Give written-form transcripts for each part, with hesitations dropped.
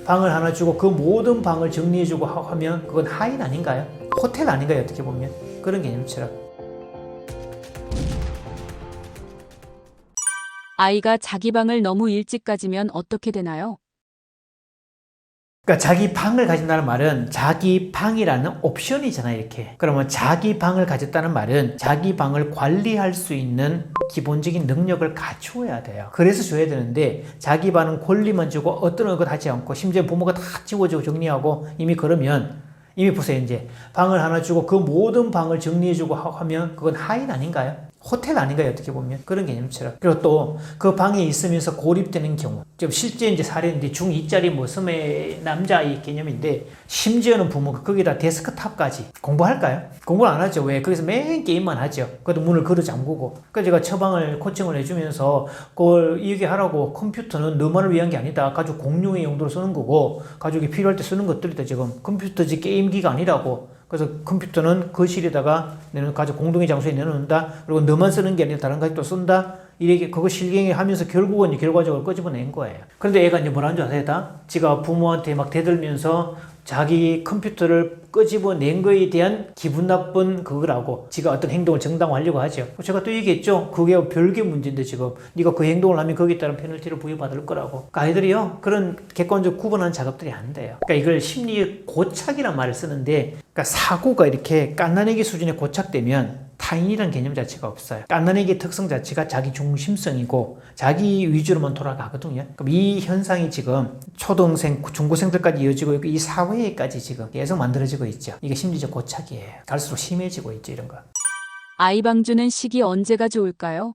방을 하나 주고 그 모든 방을 정리해주고 하면 그건 하인 아닌가요? 호텔 아닌가요? 어떻게 보면 그런 개념처럼. 아이가 자기 방을 너무 일찍 가지면 어떻게 되나요? 그러니까 자기 방을 가진다는 말은 자기 방이라는 옵션이잖아요, 이렇게. 그러면 자기 방을 가졌다는 말은 자기 방을 관리할 수 있는 기본적인 능력을 갖추어야 돼요. 그래서 줘야 되는데 자기 방은 권리만 주고 어떤 것 하지 않고 심지어 부모가 다 지워주고 정리하고 이미 그러면 이미 보세요. 이제 방을 하나 주고 그 모든 방을 정리해주고 하면 그건 하인 아닌가요? 호텔 아닌가요? 어떻게 보면 그런 개념처럼. 그리고 또 그 방에 있으면서 고립되는 경우, 좀 실제 이제 사례인데 중2짜리 뭐 스무 남자아이 개념인데 심지어는 부모가 거기다 데스크탑까지 공부할까요? 공부를 안 하죠. 왜? 거기서 맨 게임만 하죠. 그것도 문을 걸어 잠그고. 그래서 제가 처방을 코칭을 해주면서 그걸 얘기하라고, 컴퓨터는 너만을 위한 게 아니다. 가족 공용의 용도로 쓰는 거고 가족이 필요할 때 쓰는 것들이다. 지금 컴퓨터지 게임기가 아니라고. 그래서 컴퓨터는 거실에다가 내는 가족 공동의 장소에 내놓는다. 그리고 너만 쓰는 게 아니라 다른 가족도 쓴다. 이렇게 그거 실행해 하면서 결국은 결과적으로 끄집어낸 거예요. 그런데 애가 이제 뭐라는 줄 아세요? 지가 부모한테 막 대들면서 자기 컴퓨터를 끄집어낸 거에 대한 기분 나쁜 그거라고 지가 어떤 행동을 정당화하려고 하죠. 제가 또 얘기했죠. 그게 별개 문제인데 지금 네가 그 행동을 하면 거기에 따른 페널티를 부여받을 거라고. 그러니까 아이들이요, 그런 객관적 구분하는 작업들이 안 돼요. 그러니까 이걸 심리의 고착이란 말을 쓰는데, 그러니까 사고가 이렇게 갓난아기 수준에 고착되면 타인이라는 개념 자체가 없어요. 갓난아기의 특성 자체가 자기 중심성이고 자기 위주로만 돌아가거든요. 그럼 이 현상이 지금 초등생, 중고생들까지 이어지고 있고 이 사회에까지 지금 계속 만들어지고 있죠. 이게 심리적 고착이에요. 갈수록 심해지고 있죠, 이런 거. 아이 방 주는 시기 언제가 좋을까요?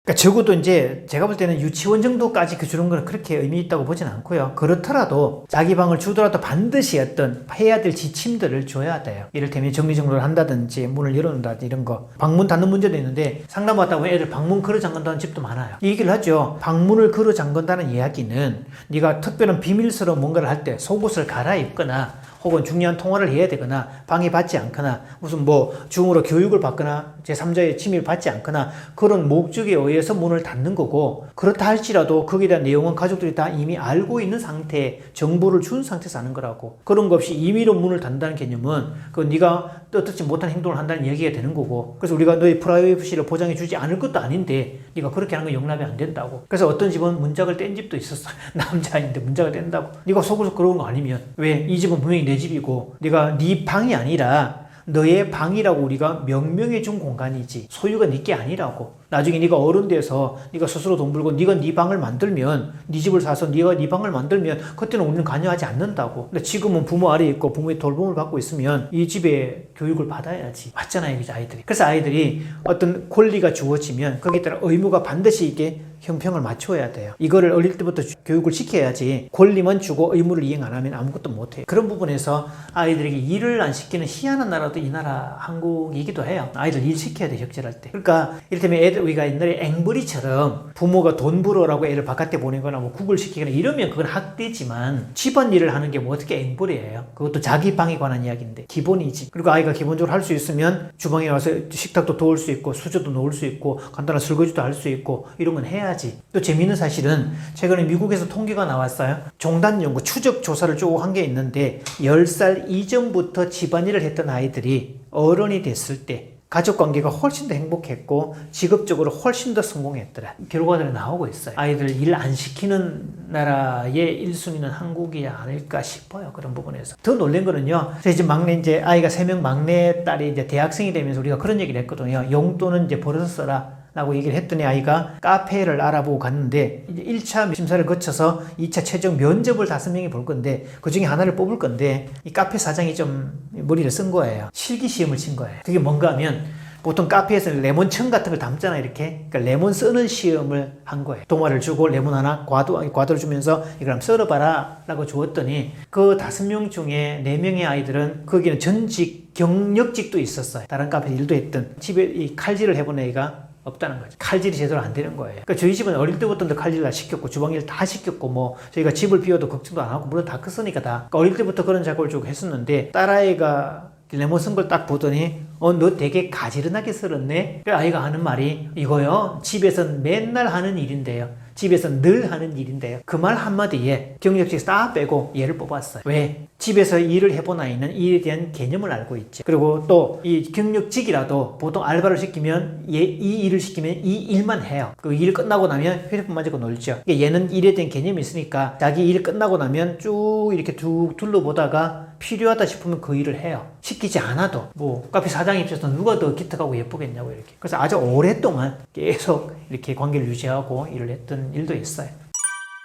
그러니까 적어도 이제 제가 볼 때는 유치원 정도까지 주는 건 그렇게 의미 있다고 보진 않고요. 그렇더라도 자기 방을 주더라도 반드시 어떤 해야 될 지침들을 줘야 돼요. 이를테면 정리정돈을 한다든지 문을 열어놓는다든지 이런 거. 방문 닫는 문제도 있는데 상담 왔다 보면 애들 방문 걸어 잠근다는 집도 많아요. 이 얘기를 하죠. 방문을 걸어 잠근다는 이야기는 네가 특별한 비밀스러운 뭔가를 할 때 속옷을 갈아입거나 혹은 중요한 통화를 해야 되거나 방해받지 않거나 무슨 뭐 중으로 교육을 받거나 제3자의 침입을 받지 않거나 그런 목적에 의해서 문을 닫는 거고, 그렇다 할지라도 거기에 대한 내용은 가족들이 다 이미 알고 있는 상태에 정보를 준 상태에서 하는 거라고. 그런 거 없이 임의로 문을 닫는다는 개념은 그 네가 뜻하지 못한 행동을 한다는 얘기가 되는 거고, 그래서 우리가 너의 프라이버시를 보장해 주지 않을 것도 아닌데 네가 그렇게 하는 건 용납이 안 된다고. 그래서 어떤 집은 문짝을 뗀 집도 있었어. 남자인데 문짝을 뗀다고. 네가 속어서 그런 거 아니면 왜? 이 집은 분명히 내 집이고 네가 네 방이 아니라 너의 방이라고 우리가 명명해 준 공간이지 소유가 네 게 아니라고. 나중에 네가 어른 돼서 네가 스스로 돈 벌고 네가 네 방을 만들면, 네 집을 사서 네가 네 방을 만들면 그때는 우리는 관여하지 않는다고. 근데 지금은 부모 아래에 있고 부모의 돌봄을 받고 있으면 이 집에 교육을 받아야지. 맞잖아요, 이제 아이들이. 그래서 아이들이 어떤 권리가 주어지면 거기에 따라 의무가 반드시 이게 형평을 맞춰야 돼요. 이거를 어릴 때부터 교육을 시켜야지 권리만 주고 의무를 이행 안 하면 아무것도 못해요. 그런 부분에서 아이들에게 일을 안 시키는 희한한 나라도 이 나라 한국이기도 해요. 아이들 일 시켜야 돼, 적절할 때. 그러니까 이를테면 애들 우리가 옛날에 앵벌이처럼 부모가 돈 벌어라고 애를 바깥에 보내거나 뭐 국을 시키거나 이러면 그건 학대지만 집안일을 하는 게 뭐 어떻게 앵벌이에요. 그것도 자기 방에 관한 이야기인데 기본이지. 그리고 아이가 기본적으로 할 수 있으면 주방에 와서 식탁도 도울 수 있고 수저도 놓을 수 있고 간단한 설거지도 할 수 있고 이런 건 해야지. 또 재미있는 사실은 최근에 미국에서 통계가 나왔어요. 종단 연구 추적 조사를 쭉 한 게 있는데 10살 이전부터 집안일을 했던 아이들이 어른이 됐을 때 가족관계가 훨씬 더 행복했고 직업적으로 훨씬 더 성공했더라. 결과들이 나오고 있어요. 아이들 일 안 시키는 나라의 1순위는 한국이 아닐까 싶어요. 그런 부분에서. 더 놀란 거는요. 이제 막내 이제 아이가 3명 막내 딸이 이제 대학생이 되면서 우리가 그런 얘기를 했거든요. 용돈은 이제 벌어서 써라 라고 얘기를 했더니 아이가 카페를 알아보고 갔는데 이제 1차 심사를 거쳐서 2차 최종 면접을 5명이 볼 건데 그 중에 하나를 뽑을 건데 이 카페 사장이 좀 머리를 쓴 거예요. 실기시험을 친 거예요. 그게 뭔가 하면 보통 카페에서 레몬청 같은 걸 담잖아요, 이렇게. 그러니까 레몬 써는 시험을 한 거예요. 동화를 주고 레몬 하나, 과도를 주면서 이걸 한번 썰어봐라 라고 주었더니 그 5명 중에 4명의 아이들은 거기는 전직, 경력직도 있었어요. 다른 카페에서 일도 했던. 집에 이 칼질을 해본 애가 없다는 거죠. 칼질이 제대로 안 되는 거예요. 그러니까 저희 집은 어릴 때부터 칼질 다 시켰고 주방일 다 시켰고 뭐 저희가 집을 비워도 걱정도 안 하고 물론 다 컸으니까 다. 그러니까 어릴 때부터 그런 작업을 쭉 했었는데 딸아이가 레몬 쓴 걸 딱 보더니 너 되게 가지런하게 썰었네. 그 아이가 하는 말이 이거요 집에서는 맨날 하는 일인데요. 집에서 늘 하는 일인데요. 그 말 한마디에 경력직에서 다 빼고 얘를 뽑았어요. 왜? 집에서 일을 해본 아이는 일에 대한 개념을 알고 있지. 그리고 또 이 경력직이라도 보통 알바를 시키면 이 일을 시키면 이 일만 해요. 그 일 끝나고 나면 휴대폰 만지고 놀죠. 얘는 일에 대한 개념이 있으니까 자기 일 끝나고 나면 쭉 이렇게 둘러보다가 필요하다 싶으면 그 일을 해요. 시키지 않아도 뭐 카페 사장 입장에서 누가 더 기특하고 예쁘겠냐고 이렇게. 그래서 아주 오랫동안 계속 이렇게 관계를 유지하고 일을 했던 일도 있어요.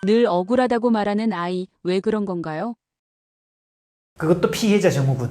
늘 억울하다고 말하는 아이, 왜 그런 건가요? 그것도 피해자 증후군.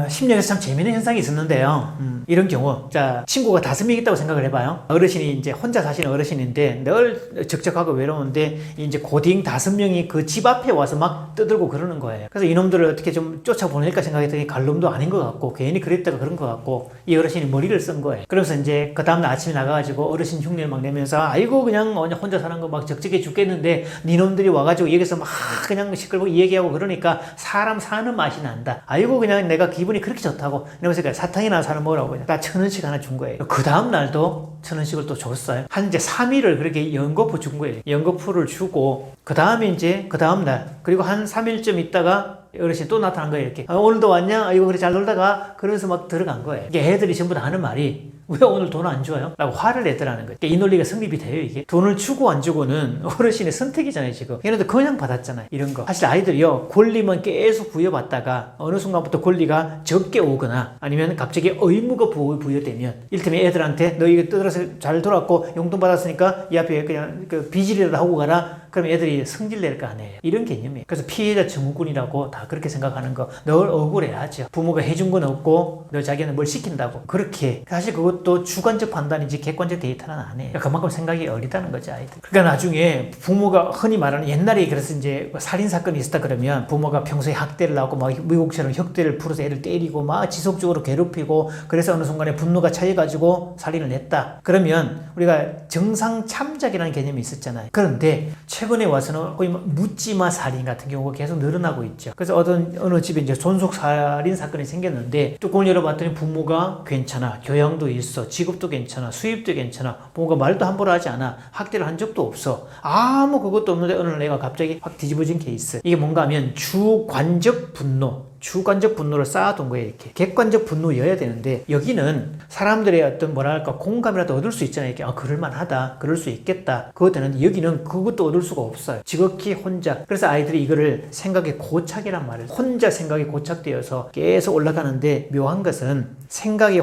심리학에서 참 재미있는 현상이 있었는데요. 이런 경우, 자, 친구가 5명 있다고 생각을 해봐요. 어르신이 이제 혼자 사시는 어르신인데 늘 적적하고 외로운데 이제 고딩 5명이 그 집 앞에 와서 막 떠들고 그러는 거예요. 그래서 이놈들을 어떻게 좀 쫓아보낼까 생각했더니 갈 놈도 아닌 것 같고 괜히 그랬다가 그런 것 같고 이 어르신이 머리를 쓴 거예요. 그러면서 이제 그 다음날 아침에 나가가지고 어르신 흉내를 막 내면서 아이고 그냥 혼자 사는 거 막 적적해 죽겠는데 니놈들이 와가지고 여기서 막 그냥 시끌고 얘기하고 그러니까 사람 사는 맛이 난다. 아이고 그냥 내가 기분이 그렇게 좋다고 이러면서 사탕이나 사러 먹으라고 그냥 딱 1,000원씩 하나 준 거예요. 그 다음날도 1,000원씩을 또 줬어요. 한 이제 3일을 그렇게 연거푸 준 거예요. 연거푸를 주고 그 다음에 이제 그 다음날 그리고 한 3일쯤 있다가 어르신이 또 나타난 거예요. 이렇게 오늘도 왔냐? 아이고 그래 잘 놀다가 그러면서 막 들어간 거예요. 이게 애들이 전부 다 하는 말이 왜 오늘 돈 안 줘요? 라고 화를 내더라는 거예요. 이 논리가 성립이 돼요, 이게. 돈을 주고 안 주고는 어르신의 선택이잖아요, 지금. 얘네들 그냥 받았잖아요, 이런 거. 사실 아이들이요, 권리만 계속 부여받다가 어느 순간부터 권리가 적게 오거나 아니면 갑자기 의무가 부여되면 이를테면 애들한테 너 이거 떠들어서 잘 돌았고 용돈 받았으니까 이 앞에 그냥 그 빚이라도 하고 가라. 그럼 애들이 성질 낼 거 아니에요. 이런 개념이에요. 그래서 피해자 증후군이라고 다 그렇게 생각하는 거. 늘 억울해하죠. 부모가 해준 건 없고 너 자기는 뭘 시킨다고. 그렇게. 사실 그것도 주관적 판단이지 객관적 데이터는 아니에요. 그만큼 생각이 어리다는 거죠, 아이들. 그러니까 나중에 부모가 흔히 말하는 옛날에 그래서 이제 살인사건이 있었다 그러면 부모가 평소에 학대를 하고 막 미국처럼 혁대를 풀어서 애를 때리고 막 지속적으로 괴롭히고 그래서 어느 순간에 분노가 차여가지고 살인을 했다. 그러면 우리가 정상 참작이라는 개념이 있었잖아요. 그런데 최근에 와서는 거의 묻지마 살인 같은 경우가 계속 늘어나고 있죠. 그래서 어느 집에 이제 존속 살인 사건이 생겼는데 뚜껑을 열어봤더니 부모가 괜찮아, 교양도 있어, 직업도 괜찮아, 수입도 괜찮아, 부모가 말도 함부로 하지 않아, 학대를 한 적도 없어, 아무 그것도 없는데 어느 날 애가 갑자기 확 뒤집어진 케이스. 이게 뭔가 하면 주관적 분노를 쌓아둔 거예요. 이렇게 객관적 분노여야 되는데 여기는 사람들의 어떤 뭐랄까 공감이라도 얻을 수 있잖아요. 이렇게 그럴만하다, 그럴 수 있겠다. 그것들은 여기는 그것도 얻을 수가 없어요. 지극히 혼자. 그래서 아이들이 이거를 생각의 고착이란 말을, 혼자 생각이 고착되어서 계속 올라가는데 묘한 것은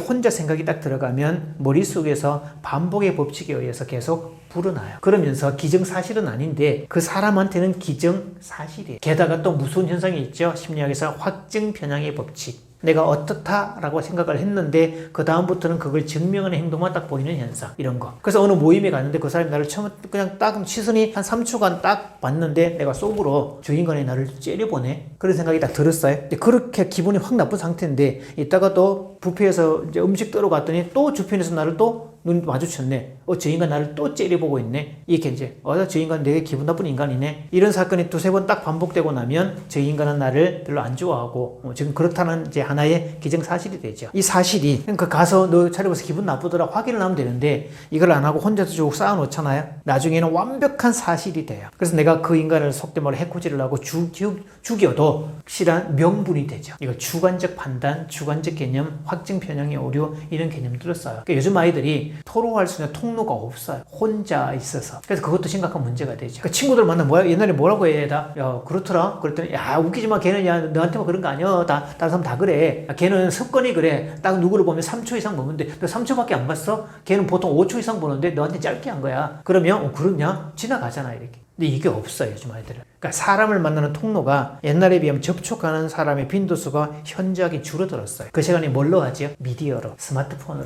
혼자 생각이 딱 들어가면 머릿속에서 반복의 법칙에 의해서 계속 불어나요. 그러면서 기정사실은 아닌데 그 사람한테는 기정사실이에요. 게다가 또 무서운 현상이 있죠. 심리학에서 확증 편향의 법칙. 내가 어떻다라고 생각을 했는데 그 다음부터는 그걸 증명하는 행동만 딱 보이는 현상, 이런 거. 그래서 어느 모임에 갔는데 그 사람이 나를 처음 그냥 딱 시선이 한 3초간 딱 봤는데 내가 속으로 저 인간이 나를 째려보네, 그런 생각이 딱 들었어요. 근데 그렇게 기분이 확 나쁜 상태인데 이따가 또 뷔페에서 이제 음식 뜨러 갔더니 또 주변에서 나를 또 눈 마주쳤네. 저 인간 나를 또 째려보고 있네. 이렇게 이제 저 인간 되게 기분 나쁜 인간이네. 이런 사건이 2-3번 딱 반복되고 나면 저 인간은 나를 별로 안 좋아하고 지금 그렇다는 이제 하나의 기정사실이 되죠. 이 사실이 그러니까 가서 너 차려봐서 기분 나쁘더라 확인을 하면 되는데 이걸 안 하고 혼자서 쭉 쌓아놓잖아요. 나중에는 완벽한 사실이 돼요. 그래서 내가 그 인간을 속된 말로 해코지를 하고 죽여도 확실한 명분이 되죠. 이거 주관적 판단, 주관적 개념, 확증 편향의 오류, 이런 개념들을 써요. 그러니까 요즘 아이들이 토로할 수 있는 통로가 없어요. 혼자 있어서. 그래서 그것도 심각한 문제가 되죠. 그러니까 친구들 만나면 옛날에 뭐라고 해야 돼? 야 그렇더라. 그랬더니 야 웃기지 마. 걔는 야 너한테만 그런 거 아니야. 다른 사람 다 그래. 야, 걔는 습관이 그래. 딱 누구를 보면 3초 이상 보는데 너 3초밖에 안 봤어? 걔는 보통 5초 이상 보는데 너한테 짧게 한 거야. 그러면 그렇냐? 지나가잖아 이렇게. 근데 이게 없어요, 요즘 아이들은. 그러니까 사람을 만나는 통로가 옛날에 비하면 접촉하는 사람의 빈도수가 현저하게 줄어들었어요. 그 시간에 뭘로 하죠? 미디어로, 스마트폰으로.